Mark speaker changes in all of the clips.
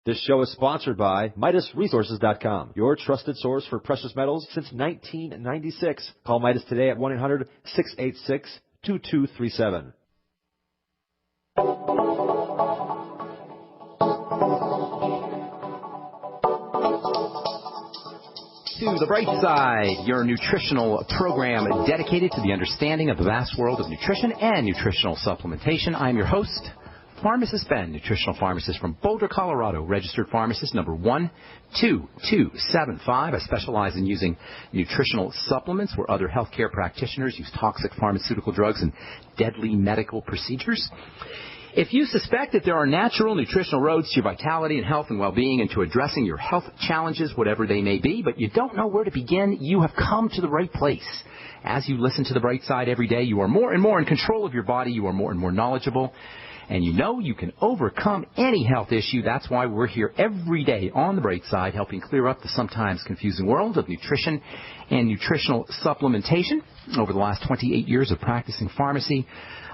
Speaker 1: This show is sponsored by MidasResources.com, your trusted source for precious metals since 1996. Call Midas today at 1-800-686-2237.
Speaker 2: To the Bright Side, your nutritional program dedicated to the understanding of the vast world of nutrition and nutritional supplementation. I'm your host, Pharmacist Ben, nutritional pharmacist from Boulder, Colorado, registered pharmacist number 12275. I specialize in using nutritional supplements where other healthcare practitioners use toxic pharmaceutical drugs and deadly medical procedures. If you suspect that there are natural nutritional roads to your vitality and health and well-being and to addressing your health challenges, whatever they may be, but you don't know where to begin, you have come to the right place. As you listen to the Bright Side every day, you are more and more in control of your body. You are more and more knowledgeable. And you know you can overcome any health issue. That's why we're here every day on the Bright Side, helping clear up the sometimes confusing world of nutrition and nutritional supplementation. Over the last 28 years of practicing pharmacy,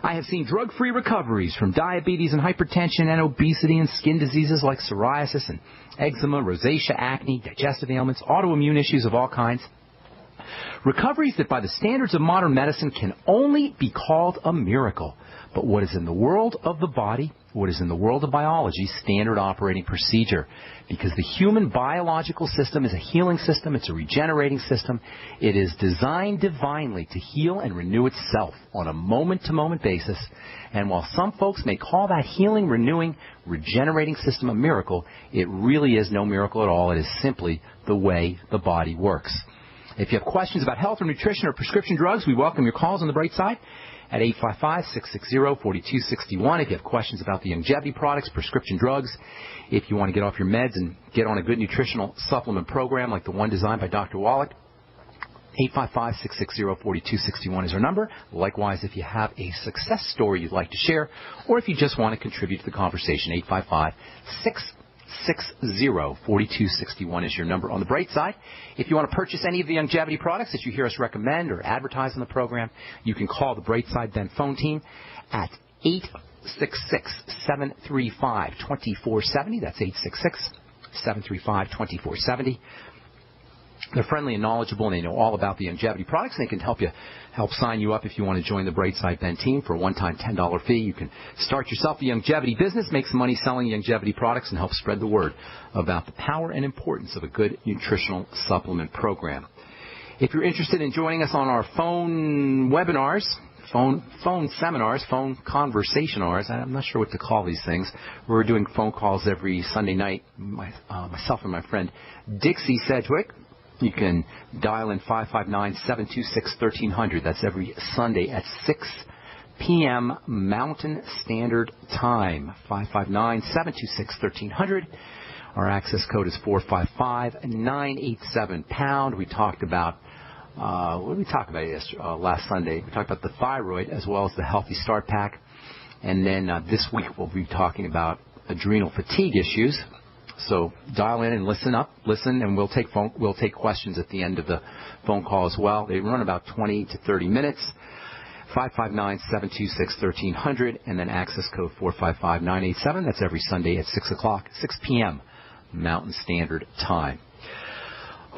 Speaker 2: I have seen drug-free recoveries from diabetes and hypertension and obesity and skin diseases like psoriasis and eczema, rosacea, acne, digestive ailments, autoimmune issues of all kinds. Recoveries that by the standards of modern medicine can only be called a miracle. But what is in the world of the body, what is in the world of biology, standard operating procedure. Because the human biological system is a healing system, it's a regenerating system. It is designed divinely to heal and renew itself on a moment-to-moment basis. And while some folks may call that healing, renewing, regenerating system a miracle, it really is no miracle at all. It is simply the way the body works. If you have questions about health or nutrition or prescription drugs, we welcome your calls on the Bright Side at 855-660-4261. If you have questions about the longevity products, prescription drugs, if you want to get off your meds and get on a good nutritional supplement program like the one designed by Dr. Wallach, 855-660-4261 is our number. Likewise, if you have a success story you'd like to share, or if you just want to contribute to the conversation, 855-660-4261 is your number on the Bright Side. If you want to purchase any of the longevity products that you hear us recommend or advertise on the program, you can call the Bright Side Ben phone team at 866-735-2470. That's 866-735-2470. They're friendly and knowledgeable, and they know all about the longevity products. They can help sign you up if you want to join the Bright Side Ben team for a one-time $10 fee. You can start yourself a longevity business, make some money selling longevity products, and help spread the word about the power and importance of a good nutritional supplement program. If you're interested in joining us on our phone webinars, phone seminars, phone conversation hours, I'm not sure what to call these things. We're doing phone calls every Sunday night, myself and my friend Dixie Sedgwick. You can dial in 559-726-1300. That's every Sunday at 6 p.m. Mountain Standard Time. 559-726-1300. Our access code is 455-987-pound. We talked about, what did we talk about last Sunday? We talked about the thyroid as well as the Healthy Start Pack. And then this week we'll be talking about adrenal fatigue issues. So dial in and listen, and we'll take questions at the end of the phone call as well. They run about 20 to 30 minutes. 559-726-1300, and then access code 455-987. That's every Sunday at 6 p.m. Mountain Standard Time.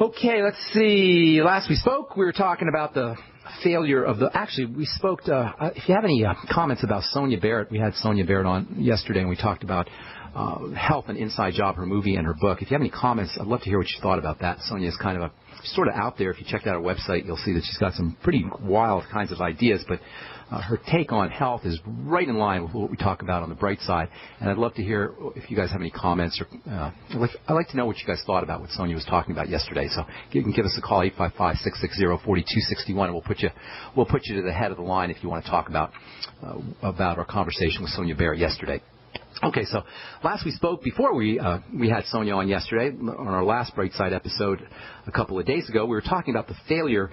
Speaker 2: Okay, let's see. Last we spoke, we were talking about the failure of the... Actually, we spoke to... if you have any comments about Sonia Barrett, we had Sonia Barrett on yesterday, and we talked about Health and Inside Job, her movie and her book. If you have any comments, I'd love to hear what you thought about that. Sonia is kind of sort of out there. If you check out her website, you'll see that she's got some pretty wild kinds of ideas, but her take on health is right in line with what we talk about on the Bright Side. And I'd love to hear if you guys have any comments. Or I'd like to know what you guys thought about what Sonia was talking about yesterday. So you can give us a call, 855-660-4261, and we'll put you to the head of the line if you want to talk about our conversation with Sonia Barrett yesterday. Okay, so last we spoke, before we had Sonia on yesterday, on our last Bright Side episode a couple of days ago, we were talking about the failure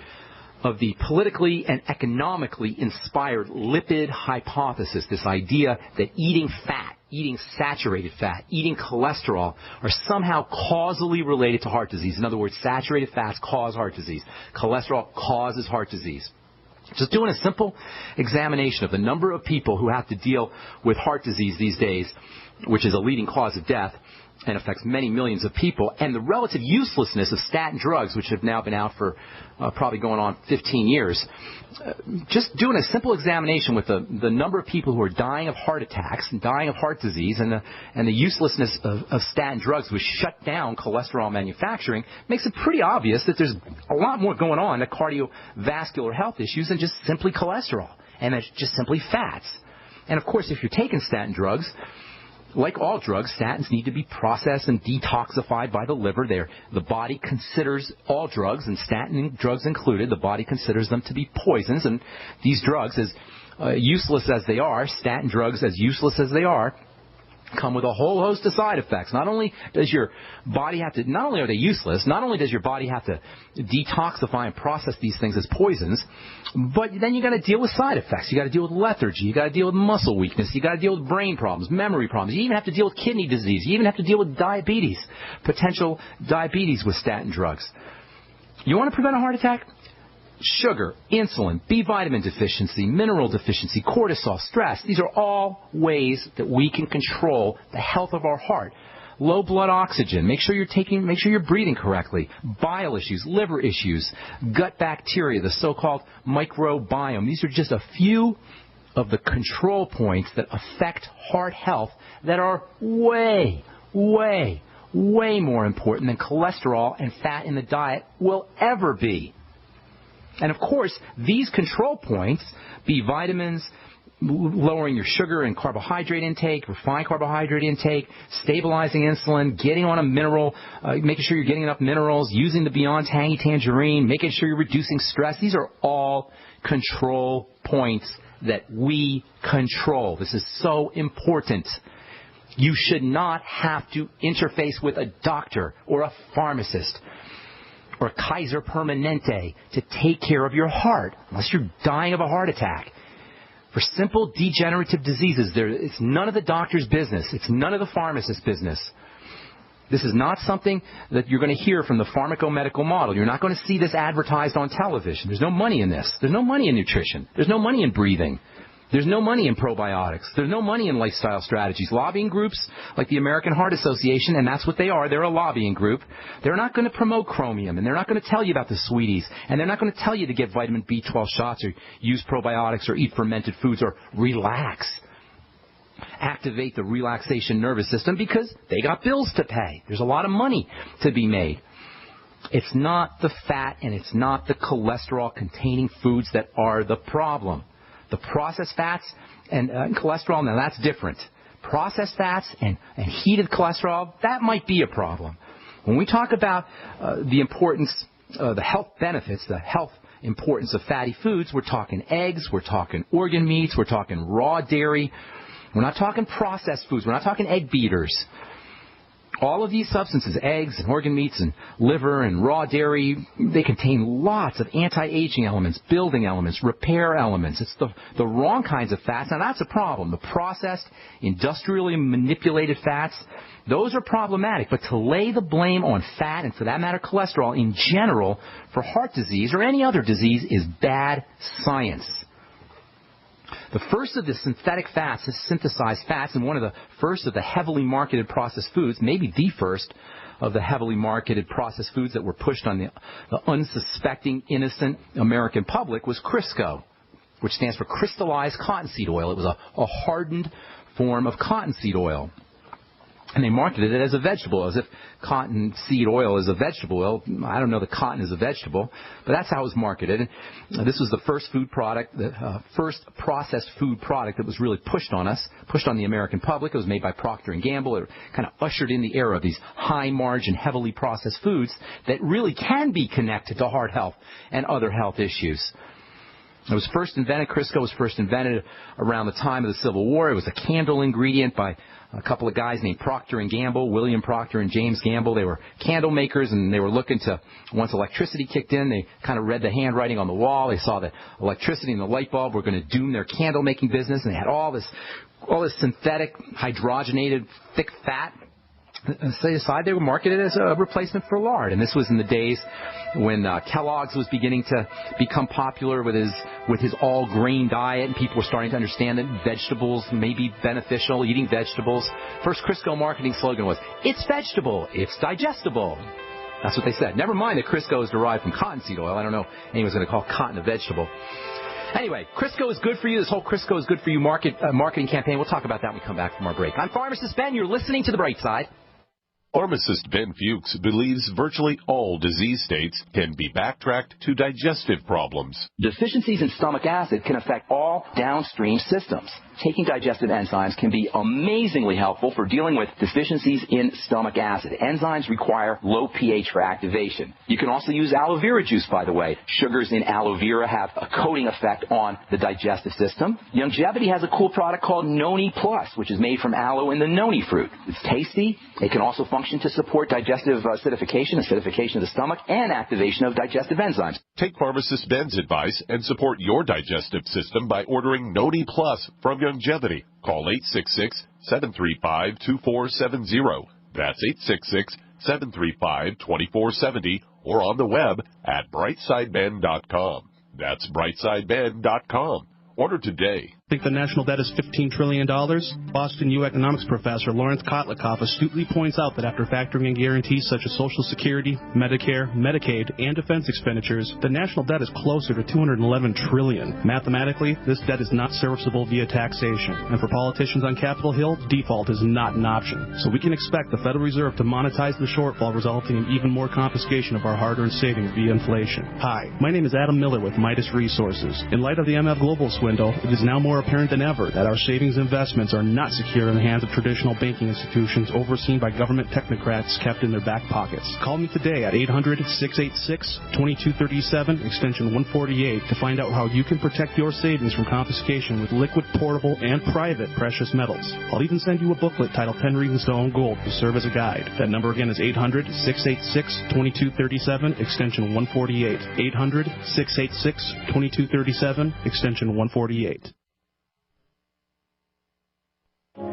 Speaker 2: of the politically and economically inspired lipid hypothesis, this idea that eating fat, eating saturated fat, eating cholesterol are somehow causally related to heart disease. In other words, saturated fats cause heart disease. Cholesterol causes heart disease. Just doing a simple examination of the number of people who have to deal with heart disease these days, which is a leading cause of death, and affects many millions of people, and the relative uselessness of statin drugs, which have now been out for probably going on 15 years. Just doing a simple examination with the number of people who are dying of heart attacks and dying of heart disease and the uselessness of statin drugs, which shut down cholesterol manufacturing, makes it pretty obvious that there's a lot more going on to cardiovascular health issues than just simply cholesterol, and that's just simply fats. And, of course, if you're taking statin drugs, like all drugs, statins need to be processed and detoxified by the liver. The body considers all drugs, and statin drugs included, the body considers them to be poisons. And these drugs, as useless as they are, statin drugs, as useless as they are, come with a whole host of side effects. Not only does your body have to, not only are they useless, not only does your body have to detoxify and process these things as poisons, but then you got to deal with side effects. You got to deal with lethargy. You got to deal with muscle weakness. You got to deal with brain problems, memory problems. You even have to deal with kidney disease. You even have to deal with diabetes, potential diabetes with statin drugs. You want to prevent a heart attack? Sugar, insulin, B vitamin deficiency, mineral deficiency, cortisol, stress. These are all ways that we can control the health of our heart. Low blood oxygen. Make sure you're breathing correctly. Bile issues, liver issues, gut bacteria, the so-called microbiome. These are just a few of the control points that affect heart health that are way, way, way more important than cholesterol and fat in the diet will ever be. And, of course, these control points, B vitamins, lowering your sugar and carbohydrate intake, refined carbohydrate intake, stabilizing insulin, getting on a mineral, making sure you're getting enough minerals, using the Beyond Tangy Tangerine, making sure you're reducing stress. These are all control points that we control. This is so important. You should not have to interface with a doctor or a pharmacist or Kaiser Permanente to take care of your heart, unless you're dying of a heart attack. For simple degenerative diseases, it's none of the doctor's business. It's none of the pharmacist's business. This is not something that you're going to hear from the pharmacomedical model. You're not going to see this advertised on television. There's no money in this. There's no money in nutrition. There's no money in breathing. There's no money in probiotics. There's no money in lifestyle strategies. Lobbying groups like the American Heart Association, and that's what they are, they're a lobbying group, they're not going to promote chromium, and they're not going to tell you about the sweeties, and they're not going to tell you to get vitamin B12 shots or use probiotics or eat fermented foods or relax. Activate the relaxation nervous system because they got bills to pay. There's a lot of money to be made. It's not the fat and it's not the cholesterol-containing foods that are the problem. The processed fats and cholesterol, now that's different. Processed fats and heated cholesterol, that might be a problem. When we talk about the importance, the health benefits, the health importance of fatty foods, we're talking eggs, we're talking organ meats, we're talking raw dairy. We're not talking processed foods. We're not talking egg beaters. All of these substances, eggs and organ meats and liver and raw dairy, they contain lots of anti-aging elements, building elements, repair elements. It's the wrong kinds of fats. Now, that's a problem. The processed, industrially manipulated fats, those are problematic. But to lay the blame on fat, and for that matter cholesterol in general, for heart disease or any other disease is bad science. The first of the synthetic fats is synthesized fats, and one of the first of the heavily marketed processed foods, maybe the first of the heavily marketed processed foods that were pushed on the unsuspecting, innocent American public was Crisco, which stands for crystallized cottonseed oil. It was a hardened form of cottonseed oil. And they marketed it as a vegetable, as if cottonseed oil is a vegetable oil. I don't know that cotton is a vegetable, but that's how it was marketed. And this was the first food product, the first processed food product that was really pushed on us, pushed on the American public. It was made by Procter & Gamble. It kind of ushered in the era of these high-margin, heavily processed foods that really can be connected to heart health and other health issues. It was first invented, Crisco was first invented around the time of the Civil War. It was a candle ingredient by a couple of guys named Procter & Gamble, William Procter and James Gamble. They were candle makers, and they were looking to, once electricity kicked in, they kind of read the handwriting on the wall. They saw that electricity and the light bulb were going to doom their candle making business, and they had all this synthetic, hydrogenated, thick fat they were marketed as a replacement for lard. And this was in the days when Kellogg's was beginning to become popular with his all-grain diet, and people were starting to understand that vegetables may be beneficial, eating vegetables. First Crisco marketing slogan was, "It's vegetable, it's digestible." That's what they said. Never mind that Crisco is derived from cottonseed oil. I don't know if anyone's going to call cotton a vegetable. Anyway, Crisco is good for you. This whole Crisco is good for you marketing campaign. We'll talk about that when we come back from our break. I'm Pharmacist Ben. You're listening to The Bright Side.
Speaker 3: Pharmacist Ben Fuchs believes virtually all disease states can be backtracked to digestive problems.
Speaker 2: Deficiencies in stomach acid can affect all downstream systems. Taking digestive enzymes can be amazingly helpful for dealing with deficiencies in stomach acid. Enzymes require low pH for activation. You can also use aloe vera juice, by the way. Sugars in aloe vera have a coating effect on the digestive system. Longevity has a cool product called Noni Plus, which is made from aloe and the noni fruit. It's tasty. It can also function to support digestive acidification of the stomach, and activation of digestive enzymes.
Speaker 3: Take Pharmacist Ben's advice and support your digestive system by ordering Noni Plus from Longevity. Call 866-735-2470. That's 866-735-2470, or on the web at brightsideben.com. That's brightsideben.com. Order today.
Speaker 4: Think the national debt is $15 trillion? Boston U economics professor Lawrence Kotlikoff astutely points out that after factoring in guarantees such as Social Security, Medicare, Medicaid, and defense expenditures, the national debt is closer to $211 trillion. Mathematically, this debt is not serviceable via taxation. And for politicians on Capitol Hill, default is not an option. So we can expect the Federal Reserve to monetize the shortfall, resulting in even more confiscation of our hard-earned savings via inflation. Hi, my name is Adam Miller with Midas Resources. In light of the MF Global swindle, it is now more apparent than ever that our savings investments are not secure in the hands of traditional banking institutions overseen by government technocrats kept in their back pockets. Call me today at 800-686-2237, extension 148, to find out how you can protect your savings from confiscation with liquid, portable, and private precious metals. I'll even send you a booklet titled 10 Reasons to Own Gold to serve as a guide. That number again is 800-686-2237, extension 148. 800-686-2237, extension 148.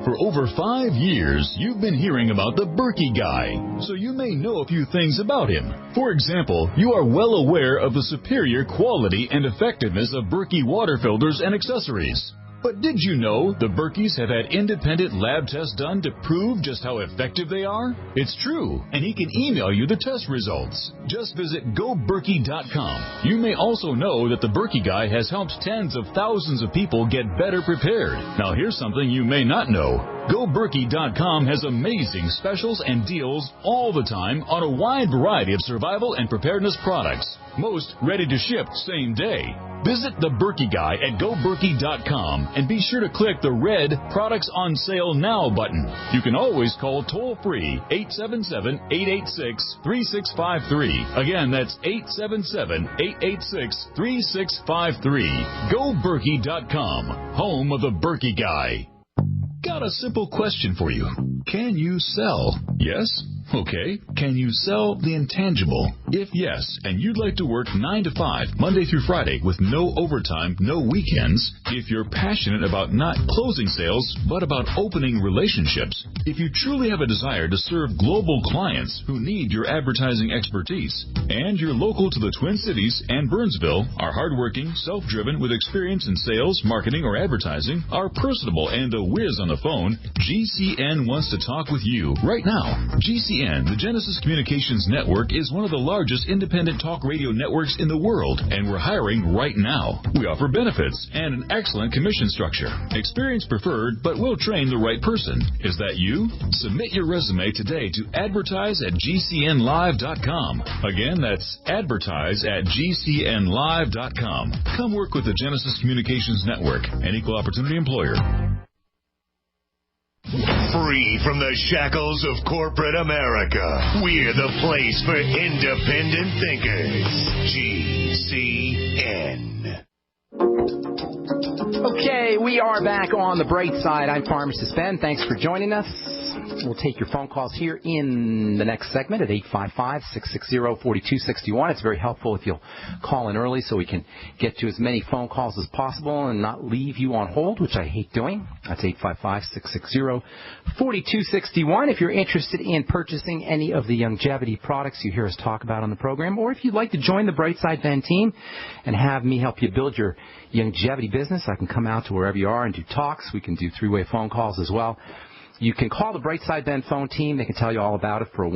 Speaker 5: For over 5 years, you've been hearing about the Berkey guy, so you may know a few things about him. For example, you are well aware of the superior quality and effectiveness of Berkey water filters and accessories. But did you know the Berkeys have had independent lab tests done to prove just how effective they are? It's true, and he can email you the test results. Just visit GoBerkey.com. You may also know that the Berkey guy has helped tens of thousands of people get better prepared. Now here's something you may not know. GoBerkey.com has amazing specials and deals all the time on a wide variety of survival and preparedness products. Most ready to ship same day. Visit the Berkey guy at GoBerkey.com and be sure to click the red Products on Sale Now button. You can always call toll-free 877-886-3653. Again, that's 877-886-3653. GoBerkey.com, home of the Berkey guy. Got a simple question for you. Can you sell? Yes? Okay. Can you sell the intangible? If yes, and you'd like to work 9 to 5, Monday through Friday, with no overtime, no weekends, if you're passionate about not closing sales, but about opening relationships, if you truly have a desire to serve global clients who need your advertising expertise, and you're local to the Twin Cities and Burnsville, are hardworking, self-driven, with experience in sales, marketing, or advertising, are personable, and a whiz on the phone, GCN wants to talk with you right now. GCN, the Genesis Communications Network, is one of the largest independent talk radio networks in the world, and we're hiring right now. We offer benefits and an excellent commission structure. Experience preferred, but we'll train the right person. Is that you? Submit your resume today to advertise@gcnlive.com. Again, that's advertise@gcnlive.com. Come work with the Genesis Communications Network, an equal opportunity employer.
Speaker 6: Free from the shackles of corporate America, we're the place for independent thinkers. GCN.
Speaker 2: Okay, we are back on the bright side. I'm Pharmacist Ben. Thanks for joining us. We'll take your phone calls here in the next segment at 855-660-4261. It's very helpful if you'll call in early so we can get to as many phone calls as possible and not leave you on hold, which I hate doing. That's 855-660-4261. If you're interested in purchasing any of the longevity products you hear us talk about on the program, or if you'd like to join the Brightside Ben team and have me help you build your longevity business, I can come out to wherever you are and do talks. We can do three-way phone calls as well. You can call the Brightside Ben phone team. They can tell you all about it for a